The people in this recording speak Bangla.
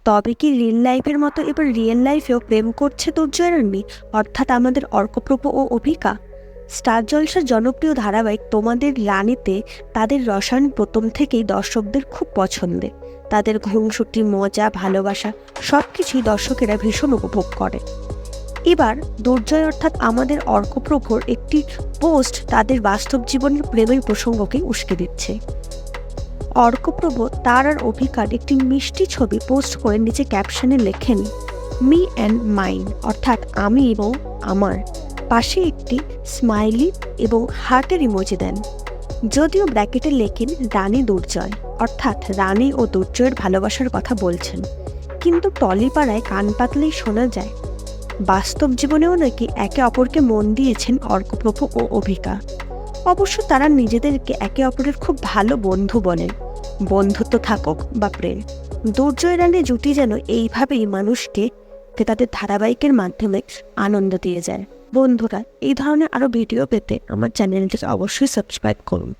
তবে কি রিয়েল লাইফের মতো এবার রিয়েল লাইফেও প্রেম করছে দুর্জয় রানী, অর্থাৎ আমাদের অর্কপ্রভ ও অভিকা? স্টার জলসার জনপ্রিয় ধারাবাহিক তোমাদের রানীতে তাদের রসায়ন প্রথম থেকেই দর্শকদের খুব পছন্দের। তাদের ঘুমসুটি, মজা, ভালোবাসা সবকিছুই দর্শকেরা ভীষণ উপভোগ করে। এবার দুর্জয় অর্থাৎ আমাদের অর্কপ্রভর একটি পোস্ট তাদের বাস্তব জীবনের প্রেমের প্রসঙ্গকে উস্কে দিচ্ছে। অর্কপ্রভ তার আর অভিকার একটি মিষ্টি ছবি পোস্ট করে নিচে ক্যাপশনে লেখেন মি অ্যান্ড মাইন, অর্থাৎ আমি এবং আমার, পাশে একটি স্মাইলি এবং হার্টের ইমোজি দেন। যদিও ব্র্যাকেটে লেখেন রানী দুর্জয়, অর্থাৎ রানী ও দুর্জয়ের ভালোবাসার কথা বলছেন, কিন্তু টলিপাড়ায় কান পাতলেই শোনা যায় বাস্তব জীবনেও নাকি একে অপরকে মন দিয়েছেন অর্কপ্রভ ও অভিকা। অবশ্য তারা নিজেদেরকে একে অপরের খুব ভালো বন্ধু বলেন। বন্ধুত্ব থাকুক বা প্রেম, দুর্জয় রানী জুটি যেন এইভাবেই মানুষকে তাদের ধারাবাহিকের মাধ্যমে আনন্দ দিয়ে যায়। বন্ধুরা, এই ধরনের আরও ভিডিও পেতে আমার চ্যানেলটিকে অবশ্যই সাবস্ক্রাইব করুন।